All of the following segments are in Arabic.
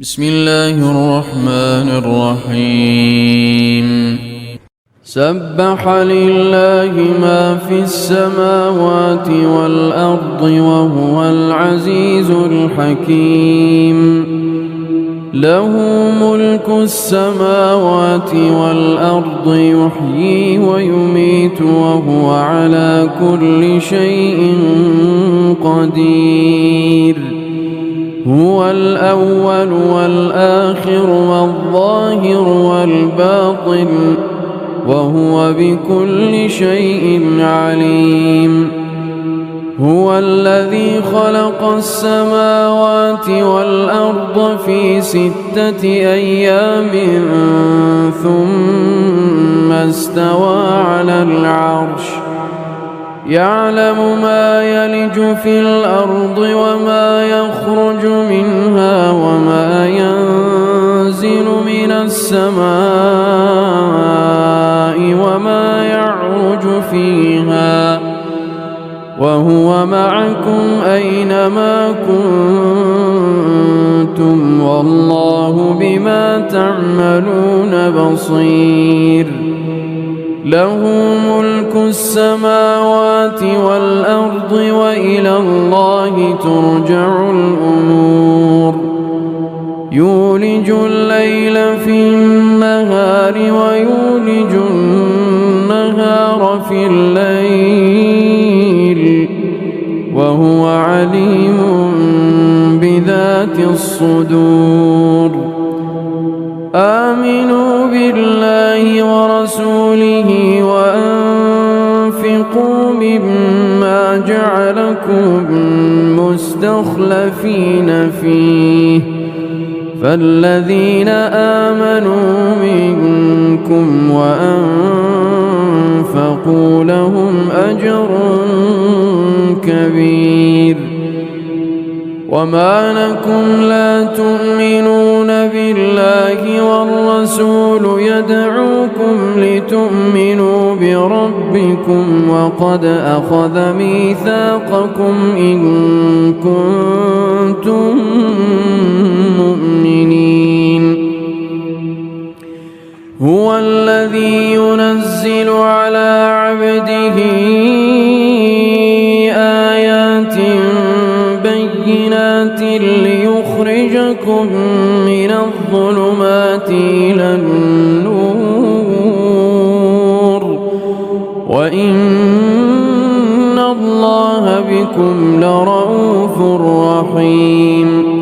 بسم الله الرحمن الرحيم سبح لله ما في السماوات والأرض وهو العزيز الحكيم له ملك السماوات والأرض يحيي ويميت وهو على كل شيء قدير هو الأول والآخر والظاهر والباطن وهو بكل شيء عليم هو الذي خلق السماوات والأرض في 6 أيام ثم استوى على العرش يعلم ما يلج في الأرض وما يخرج منها وما ينزل من السماء وما يعرج فيها وهو معكم أينما كنتم والله بما تعملون بصير له ملك السماوات والأرض وإلى الله ترجع الأمور يولج الليل في النهار ويولج النهار في الليل وهو عليم بذات الصدور آمنوا بالله ورسوله وأنفقوا مما جعلكم مستخلفين فيه فالذين آمنوا منكم وأنفقوا لهم أجر كبير وما لكم لا تؤمنون بالله والرسول يدعوكم لتؤمنوا بربكم وقد أخذ ميثاقكم إن كنتم مؤمنين هو الذي ينزل على عبده آيات بينات ليخرجكم من الظلمات إلى النور وإن الله بكم لرءوف رحيم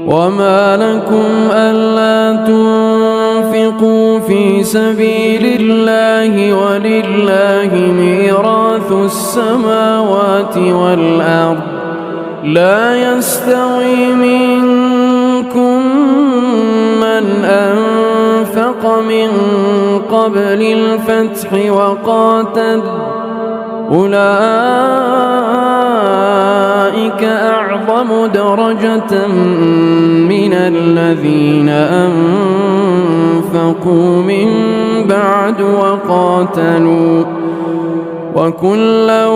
وما لكم ألا تنفقوا في سبيل الله ولله ميراث السماوات والأرض لا يستوي منكم من أنفق من قبل الفتح وقاتل أولئك أعظم درجة من الذين أنفقوا من بعد وقاتلوا وكلا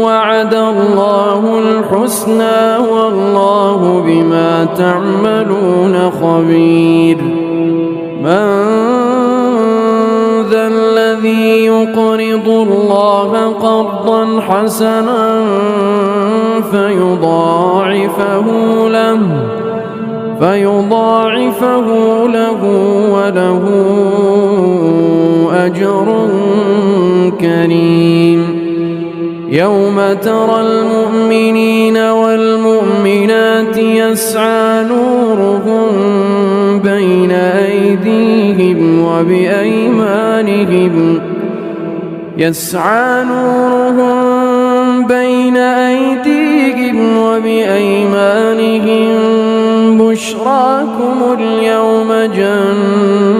وعد الله الحسنى والله بما تعملون خبير من ذا الذي يقرض الله قرضا حسنا فيضاعفه له وله أجر كريم يوم ترى المؤمنين والمؤمنات يسعى نورهم بين أيديهم وبأيمانهم بشراكم اليوم جنات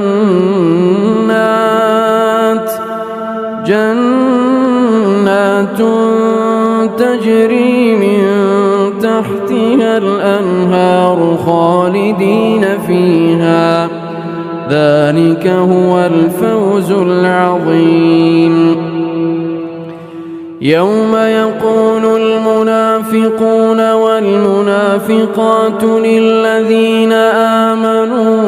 تجري من تحتها الأنهار خالدين فيها ذلك هو الفوز العظيم يوم يقول المنافقون المنافقون والمنافقات للذين آمنوا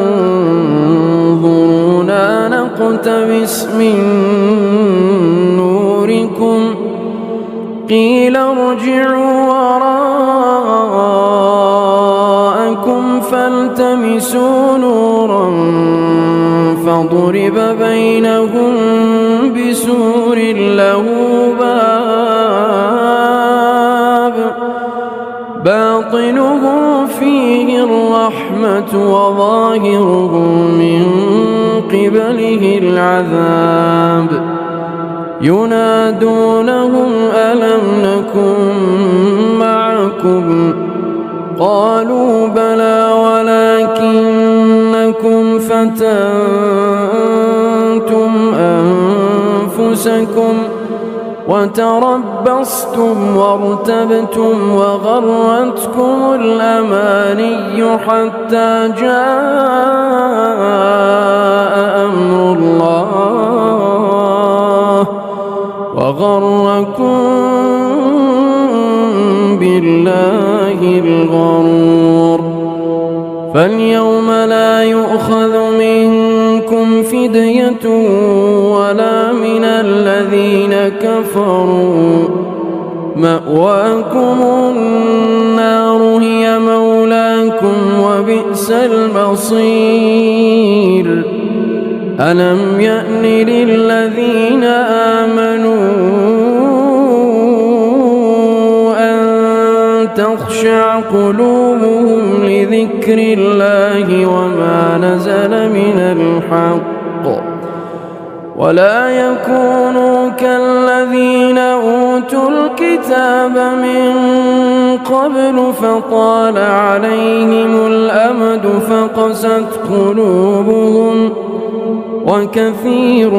انظرونا نقتبس من نوركم قيل ارجعوا وراءكم فالتمسوا نورا فضرب بينهم بسور له باب باطنه فيه الرحمة وظاهره من قبله العذاب ينادونهم ألم نكن معكم قالوا بلى ولكنكم فتنتم أنفسكم وتربصتم وارتبتم وغرتكم الأماني حتى جاء أمر الله وغركم بالله الغرور فاليوم لا يؤخذ منكم فدية ولا من الذين كفروا مأواكم النار هي مولاكم وبئس المصير ألم يأن للذين آمنوا أن تخشع قلوبهم لذكر الله وما نزل من الحق ولا يكونوا كالذين أوتوا الكتاب من قبل فطال عليهم الأمد فقست قلوبهم وكثير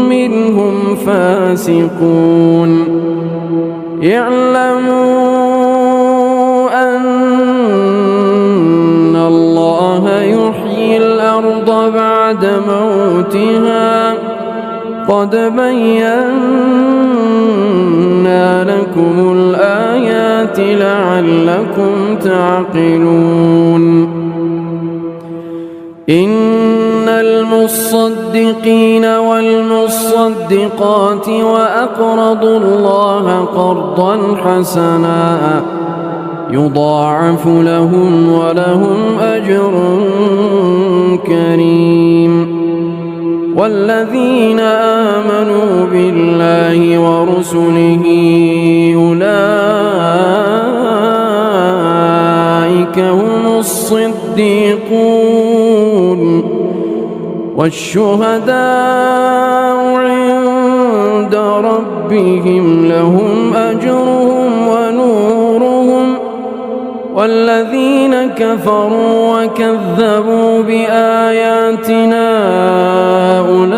منهم فاسقون اعلموا أن الله يحيي الأرض بعد موتها قد بينا لكم الآيات لعلكم تعقلون إن المصدقين والمصدقات وأقرضوا الله قرضا حسنا يضاعف لهم ولهم أجر كريم والذين آمنوا بالله ورسله أولئك هم الصديقون والشهداء عند ربهم لهم أجرهم ونورهم والذين كفروا وكذبوا بآياتنا أولئك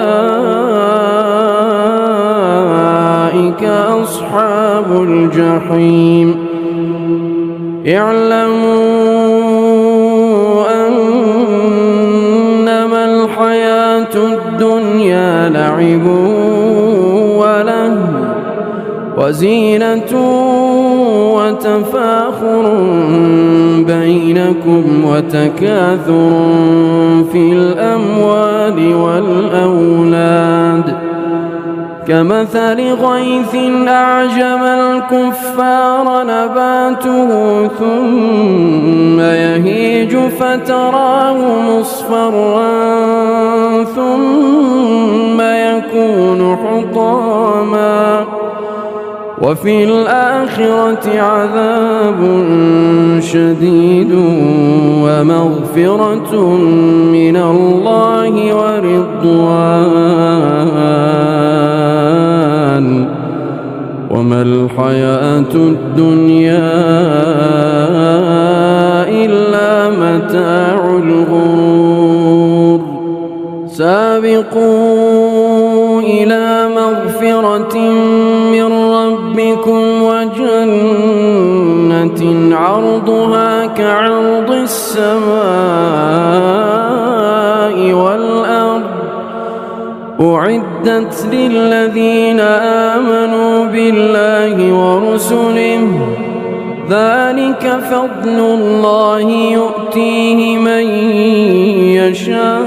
أصحاب الجحيم اعلموا أنما الحياة الدنيا لعب ولهو وزينة وتفاخر بينكم وتكاثر في الأموال والأولاد كمثل غيث أعجب الكفار نباته ثم يهيج فتراه مصفرا ثم يكون حطاما وفي الآخرة عذاب شديد ومغفرة من الله ورضوان وما الحياة الدنيا إلا متاع الغرور سابقوا إلى مغفرة من ربكم وجنة عرضها كعرض السماء والأرض أعدت للذين آمنوا بالله ورسله ذلك فضل الله يؤتيه من يشاء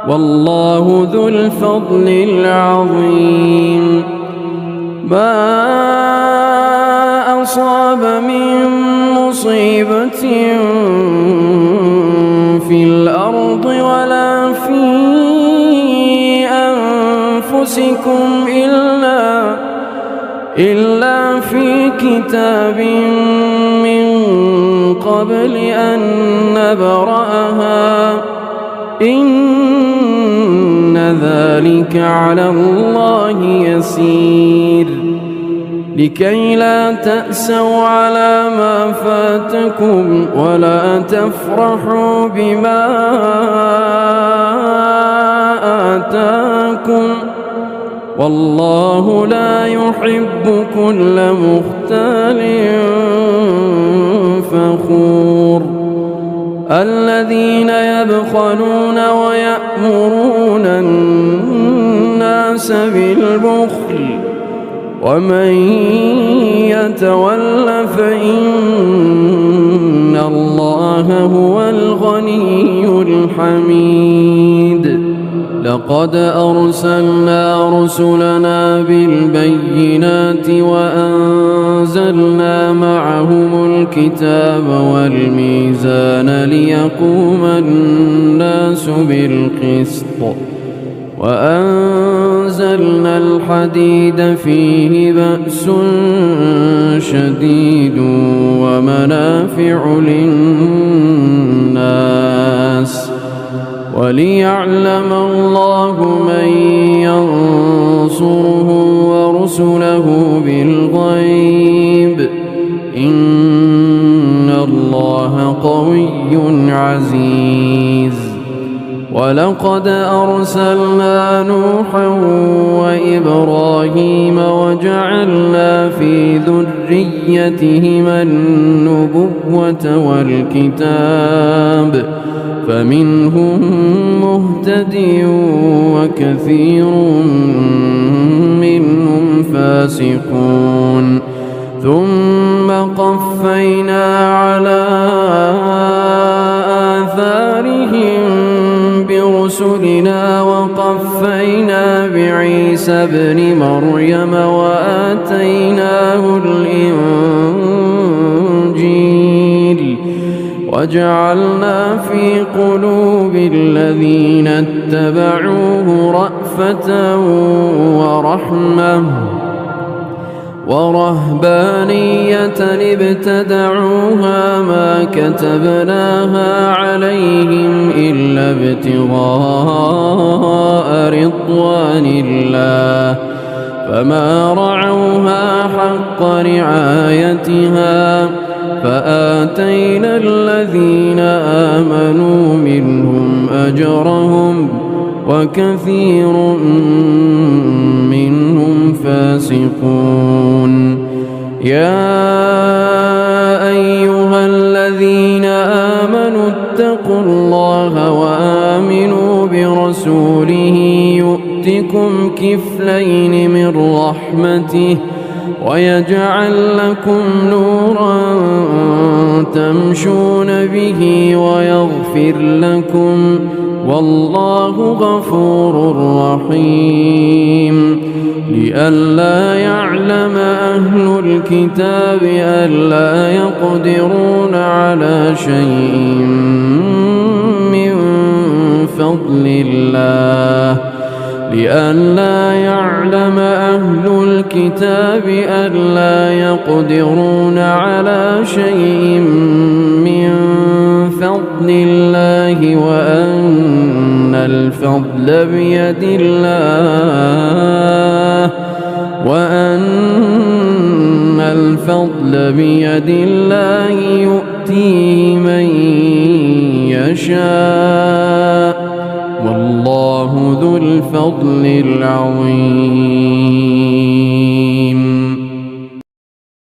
والله ذو الفضل العظيم ما أصاب من مصيبة في الأرض ولا في أنفسكم إلا في كتاب من قبل أن نبرأها إن ذلك على الله يسير لكي لا تأسوا على ما فاتكم ولا تفرحوا بما آتاكم والله لا يحب كل مختال فخور الذين يبخلون ويأمرون الناس بالبخل ومن يتول فإن الله هو الغني الحميد لقد أرسلنا رسلنا بالبينات وأنزلنا معهم الكتاب والميزان ليقوم الناس بالقسط وأنزلنا الحديد فيه بأس شديد ومنافع للناس وليعلم الله من ينصره ورسله بالغيب إن الله قوي عزيز ولقد أرسلنا نوحا وإبراهيم وجعلنا في ذريتهما النبوة والكتاب فمنهم مهتد وكثير منهم فاسقون ثم قفينا على آثارهم برسلنا وقفينا بعيسى ابن مريم وآتيناه الإنجيل وجعلنا في قلوب الذين اتبعوه رأفة ورحمة ورهبانية ابتدعوها ما كتبناها عليهم إلا ابتغاء رضوان الله فما رعوها حق رعايتها فآتينا الذين آمنوا منهم أجرهم وكثير منهم فاسقون يا أيها الذين آمنوا اتقوا الله وآمنوا برسوله يؤتكم كفلين من رحمته ويجعل لكم نورا تمشون به ويغفر لكم والله غفور رحيم لئلا يعلم أهل الكتاب ألا يقدرون على شيء من فضل الله لئلا يعلم أهل الكتاب ألا يقدرون على شيء من فضل الله وأن الفضل بيد الله يؤتيه من يشاء والله ذو الفضل العظيم